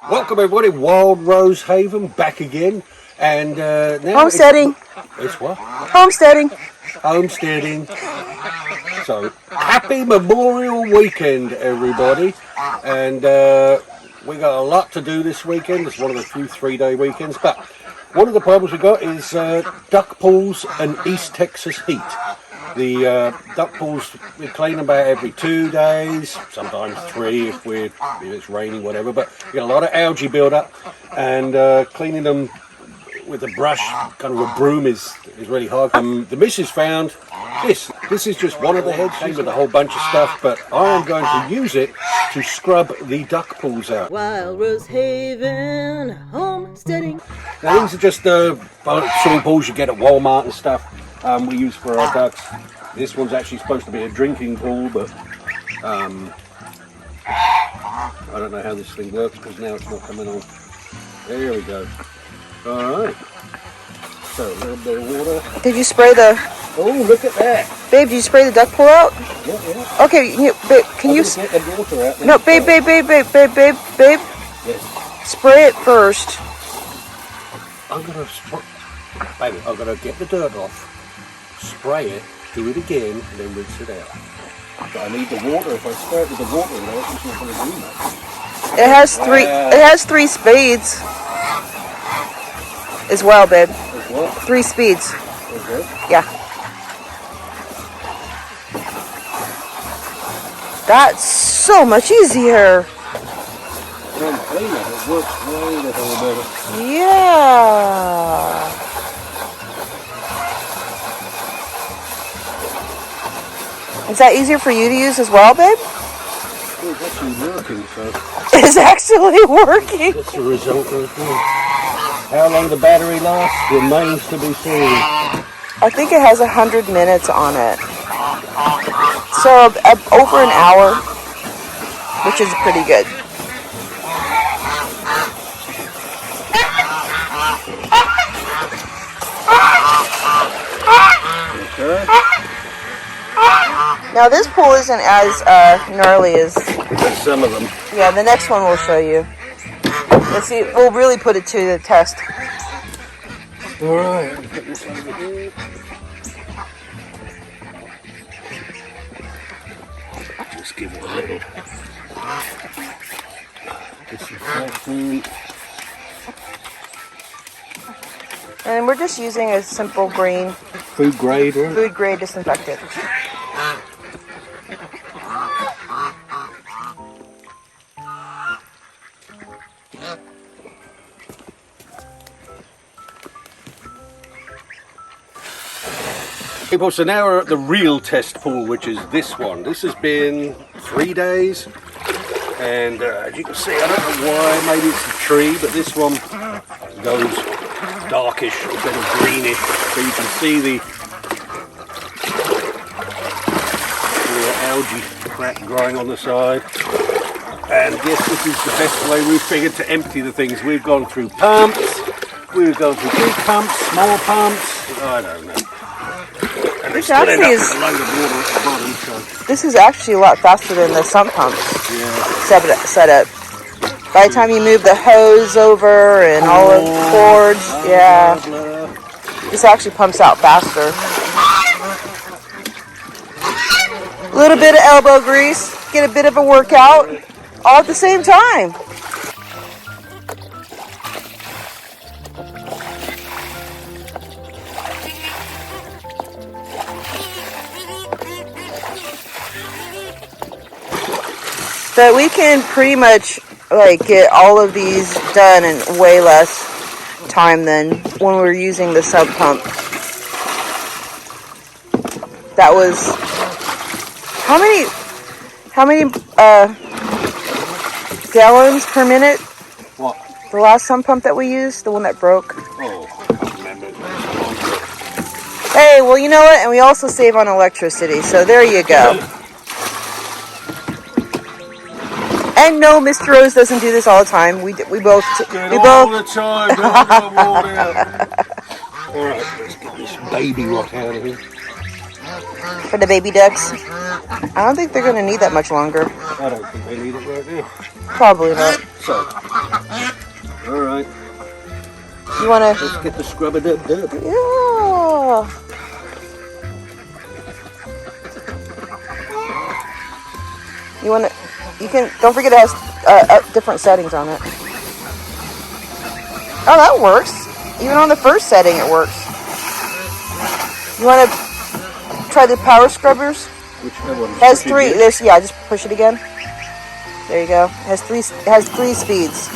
Welcome everybody, Wild Rose Haven back again, and now Homesteading. It's what? Homesteading. Homesteading. So happy Memorial Weekend, everybody, and we got a lot to do this weekend. It's one of the few 3-day weekends, but one of the problems we got is duck pools and East Texas heat. The duck pools we clean about every 2 days, sometimes 3 if it's raining, whatever. But we get a lot of algae build-up, and cleaning them with a brush, kind of a broom, is really hard. The missus found this. This is just one of the heads with a whole bunch of stuff, but I am going to use it to scrub the duck pools out. Wild Rose Haven, homesteading. Now these are just swimming pools you get at Walmart and stuff. We use for our ducks. This one's actually supposed to be a drinking pool, but I don't know how this thing works because now it's not coming on. There we go. Alright. So a little bit of water. Did you spray the... Oh, look at that. Babe, did you spray the duck pool out? Yeah. Okay, babe, can you... Get the water out. No, babe. Yes. Spray it first. I'm gonna get the dirt off, spray it, do it again, and then rinse it out. But I need the water. If I spray it with the water, it's not going to do much. It has three. It has 3 speeds. As well, babe. As what? 3 speeds. Okay. Yeah. That's so much easier. When I'm cleaning it works way the hell better. Yeah. Is that easier for you to use as well, babe? Well, it's actually working, so It's actually working. that's the result of it. How long the battery lasts remains to be seen. I think it has 100 minutes on it. So over an hour, which is pretty good. Okay. Now this pool isn't as gnarly as... There's some of them. Yeah, the next one we'll show you. Let's see, we'll really put it to the test. Alright, put this over here. Just give it a little. Disinfectant. And we're just using a simple green Food grade, right? food grade disinfectant. People, so now we're at the real test pool, which is this one. This has been 3 days, and as you can see, I don't know why, maybe it's the tree, but this one goes darkish instead of greenish, so you can see the algae crap growing on the side. And yes, this is the best way we've figured to empty the things. We've gone through pumps, we've gone through big pumps, small pumps, I don't know. This actually is... A load of water at the bottom, so. This is actually a lot faster than the sump pumps setup. By the time you move the hose over and all of the cords, yeah, this actually pumps out faster. A little bit of elbow grease, get a bit of a workout, all at the same time. But we can pretty much get all of these done in way less time than when we were using the sub pump. That was how many gallons per minute? What? The last sump pump that we used, the one that broke. Oh, I can't remember. Hey, well, you know what? And we also save on electricity, so there you go. And no, Mr. Rose doesn't do this all the time. We both. All the time. All right, let's get this baby rock out of here. For the baby ducks. I don't think they're going to need that much longer. I don't think they need it right now. Probably not. So, All right. You wanna? Let's get the scrubber dip. Yeah. You wanna? You can. Don't forget it has different settings on it. Oh, that works. Even on the first setting, it works. You wanna try the power scrubbers? Which one? It has three. There's yeah. Just push it again. There you go. It has three. It has three speeds.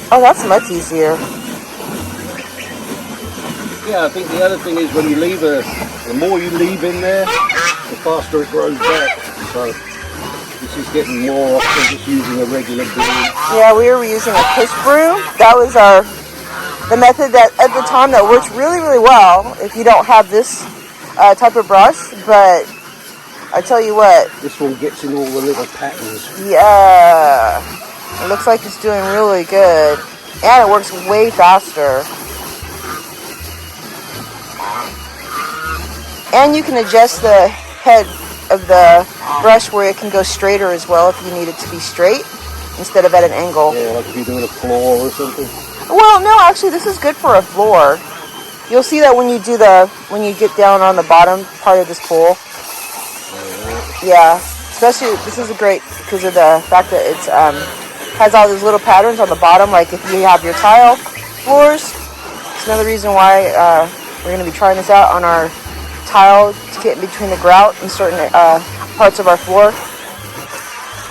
Oh, that's much easier. Yeah, I think the other thing is when you leave the more you leave in there, the faster it grows back. So this is getting more off than just using a regular broom. Yeah, we were using a push broom. That was the method that at the time that works really, really well if you don't have this type of brush. But I tell you what. This one gets in all the little patterns. Yeah. It looks like it's doing really good. And it works way faster. And you can adjust the head of the brush where it can go straighter as well if you need it to be straight instead of at an angle. Yeah, like if you're doing a floor or something. Well, no, actually this is good for a floor. You'll see that when you get down on the bottom part of this pool. Yeah, especially this is great because of the fact that it's has all these little patterns on the bottom. Like if you have your tile floors, it's another reason why we're going to be trying this out on our tile to get in between the grout and certain parts of our floor.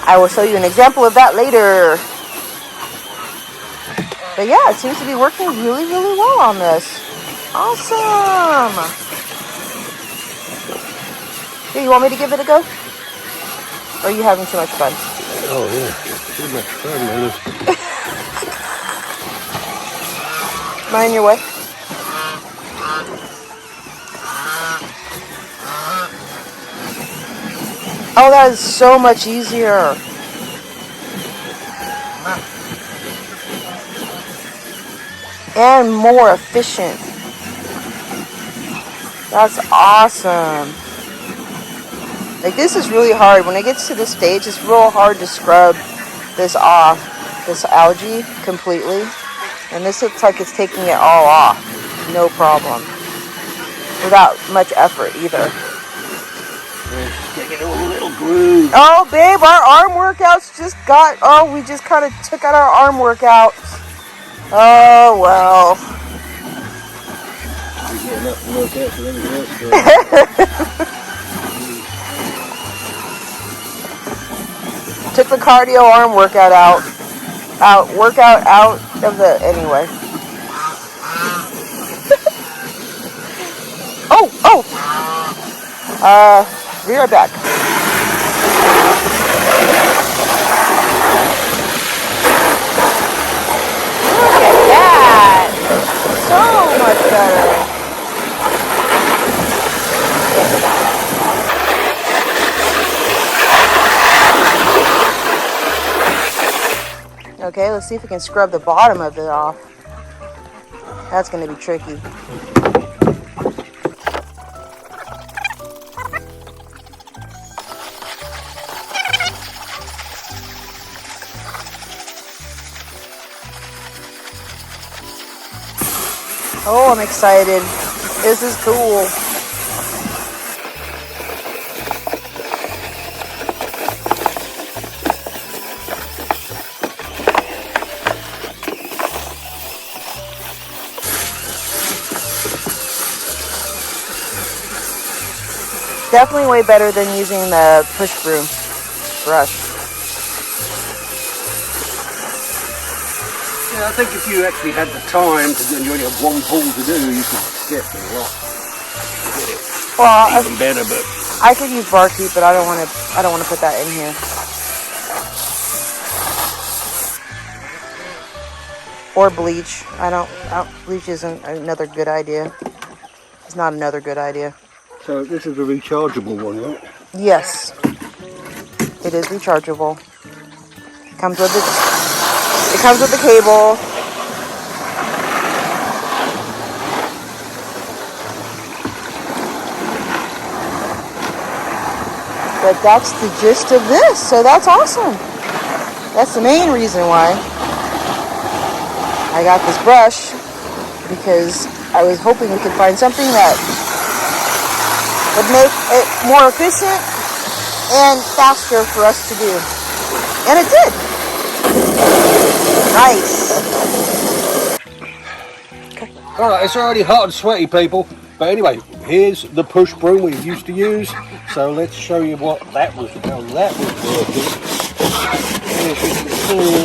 I will show you an example of that later. But yeah, it seems to be working really, really well on this. Awesome. Here, you want me to give it a go? Or are you having too much fun? Oh yeah, too much fun, man. Am I in your way? Oh, that is so much easier. And more efficient. That's awesome. Like this is really hard. When it gets to this stage, it's real hard to scrub this off, this algae completely. And this looks like it's taking it all off. No problem. Without much effort either. Taking a little groove. Oh, babe, our arm workouts we just kind of took out our arm workouts. Oh, well. We get enough workout for anything else. Took the cardio arm workout out of the, anyway. Oh! Be right back. Look at that! So much better. Okay, let's see if we can scrub the bottom of it off. That's going to be tricky. Oh, I'm excited. This is cool. Definitely way better than using the push broom brush. Yeah, I think if you actually had the time to do, you only have one pool to do, you could get a lot. Well, even better, but I could use barkeep, but I don't want to put that in here. Or bleach. Bleach isn't another good idea. It's not another good idea. So this is a rechargeable one, right? Yes, it is rechargeable. It comes with the cable. but that's the gist of this, so that's awesome. That's the main reason why I got this brush, because I was hoping we could find something that would make it more efficient and faster for us to do. And it did. Nice. Alright, it's already hot and sweaty, people. But anyway, here's the push broom we used to use. So let's show you what that was, how that was working. As you can see,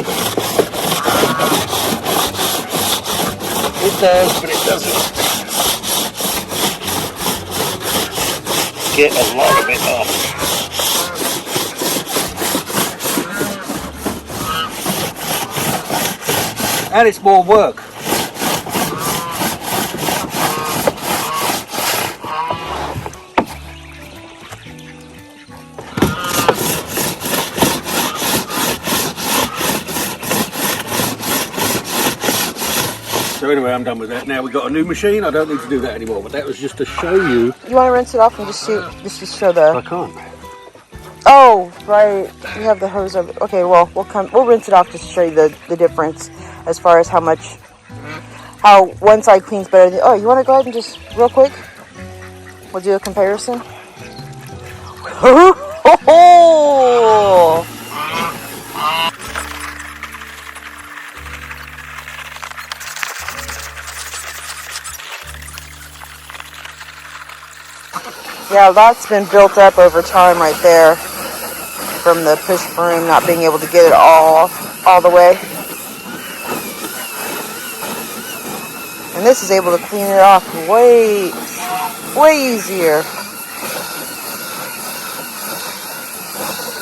it does, but it doesn't get a lot of it off. And it's more work. So anyway, I'm done with that. Now we've got a new machine. I don't need to do that anymore, but that was just to show you. You want to rinse it off and just show the... I can't. Oh, right. You have the hose of it. Okay, well, we'll rinse it off just to show you the difference as far as how one side cleans better than... Oh, you want to go ahead and just, real quick, we'll do a comparison. Oh! Yeah, that's been built up over time right there from the push broom not being able to get it all the way. And this is able to clean it off way easier.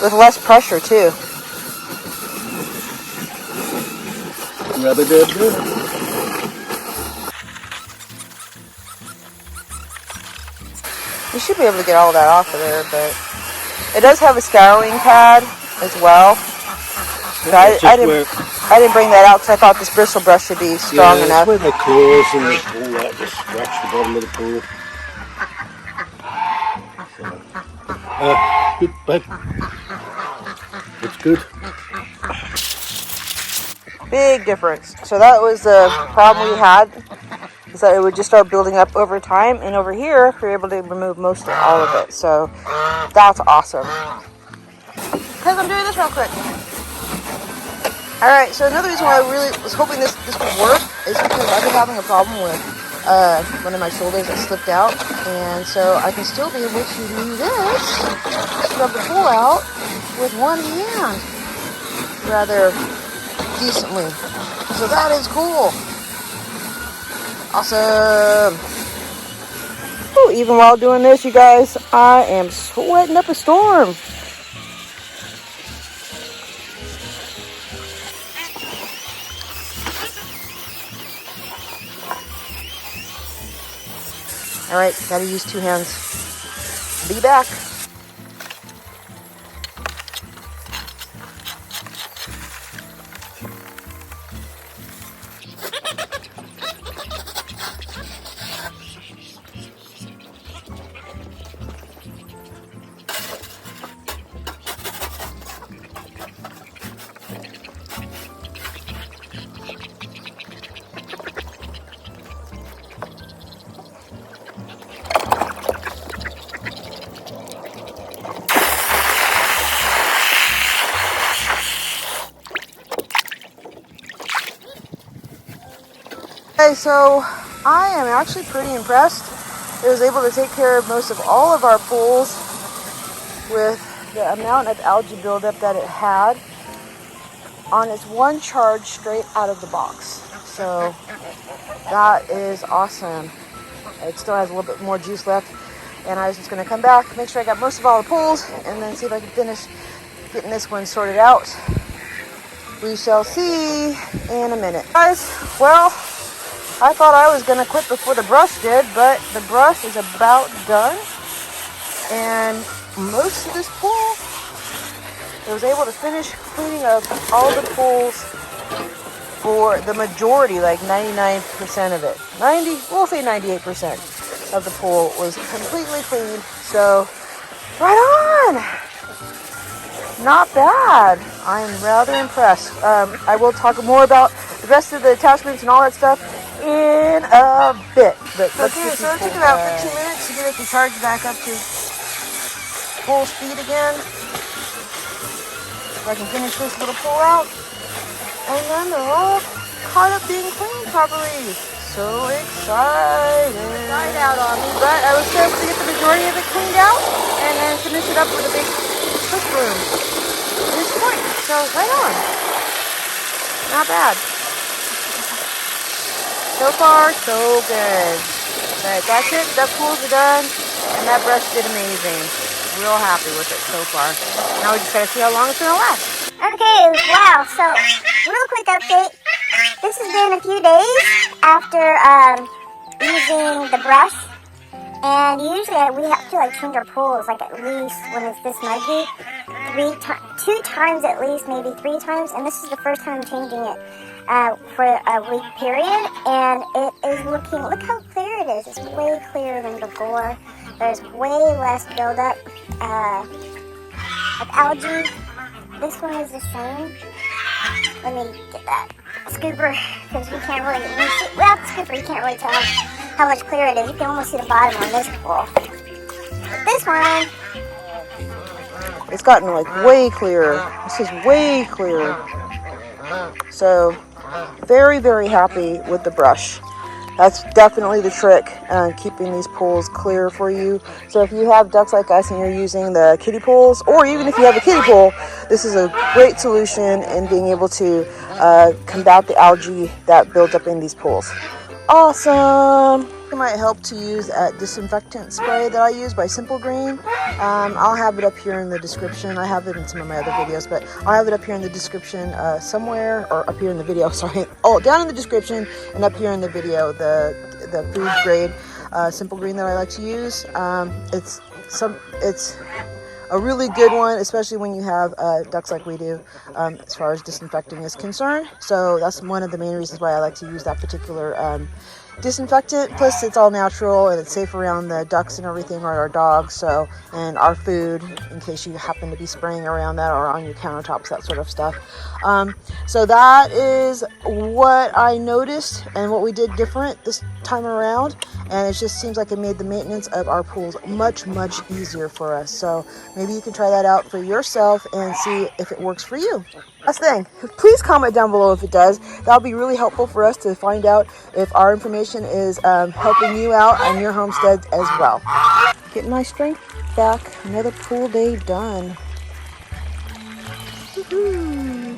With less pressure too. Rub-a-dub-dub. You should be able to get all that off of there, but it does have a scouring pad as well. But I didn't bring that out because I thought this bristle brush should be strong enough. Where the claws and all that just scratch the bottom of the pool. So, good, babe. It's good. Big difference. So that was the problem we had, is that it would just start building up over time, and over here we're able to remove most of all of it. So that's awesome. Because I'm doing this real quick. Alright, so another reason why I really was hoping this would work is because I've been having a problem with one of my shoulders that slipped out, and so I can still be able to do this, scrub the pool out with one hand rather decently. So that is cool. Awesome. Ooh, even while doing this, you guys, I am sweating up a storm. All right, gotta use two hands. Be back. Okay, so I am actually pretty impressed. It was able to take care of most of all of our pools with the amount of algae buildup that it had on its one charge straight out of the box. So that is awesome. It still has a little bit more juice left, and I was just going to come back, make sure I got most of all the pools, and then see if I can finish getting this one sorted out. We shall see in a minute. Guys, well, I thought I was going to quit before the brush did, but the brush is about done. And most of this pool, I was able to finish cleaning up all the pools for the majority, like 99% of it. We'll say 98% of the pool was completely cleaned. So, right on! Not bad. I'm rather impressed. I will talk more about the rest of the attachments and all that stuff in a bit. But okay, so it took about 15 minutes to get it to charge back up to full speed again. So I can finish this little pull out. And then they're all caught up being cleaned properly. So excited. Died out on me. But I was able to get the majority of it cleaned out and then finish it up with a big push broom. This point. So right on. Not bad. So far, so good. But that's it. Duck pools are done. And that brush did amazing. Real happy with it so far. Now we just gotta see how long it's gonna last. Okay, wow, so real quick update. This has been a few days after using the brush. And usually we have to change our pools at least when it's this muggy. 2 times at least, maybe 3 times. And this is the first time I'm changing it for a week period. And it is looking, look how clear it is. It's way clearer than before. There's way less buildup of algae. This one is the same. Let me get that scooper because we can't really, without the scooper you can't really tell how much clearer it is. You can almost see the bottom on this pool. But this one, it's gotten way clearer. This is way clearer. So very, very happy with the brush. That's definitely the trick, keeping these pools clear for you. So if you have ducks like us and you're using the kiddie pools, or even if you have a kiddie pool, this is a great solution in being able to combat the algae that builds up in these pools. Awesome! It might help to use a disinfectant spray that I use by Simple Green. I'll have it up here in the description. I have it in some of my other videos, but I'll have it up here in the description somewhere, or up here in the video, sorry. Oh, down in the description and up here in the video, the food grade Simple Green that I like to use. It's a really good one, especially when you have ducks like we do, as far as disinfecting is concerned. So that's one of the main reasons why I like to use that particular disinfectant. Plus it's all natural and it's safe around the ducks and everything, or our dogs, so, and our food, in case you happen to be spraying around that or on your countertops, that sort of stuff. So that is what I noticed and what we did different this time around, and it just seems like it made the maintenance of our pools much easier for us. So maybe you can try that out for yourself and see if it works for you. Last thing, please comment down below if it does. That'll be really helpful for us to find out if our information is helping you out on your homesteads as well. Getting my strength back. Another pool day done. Woohoo!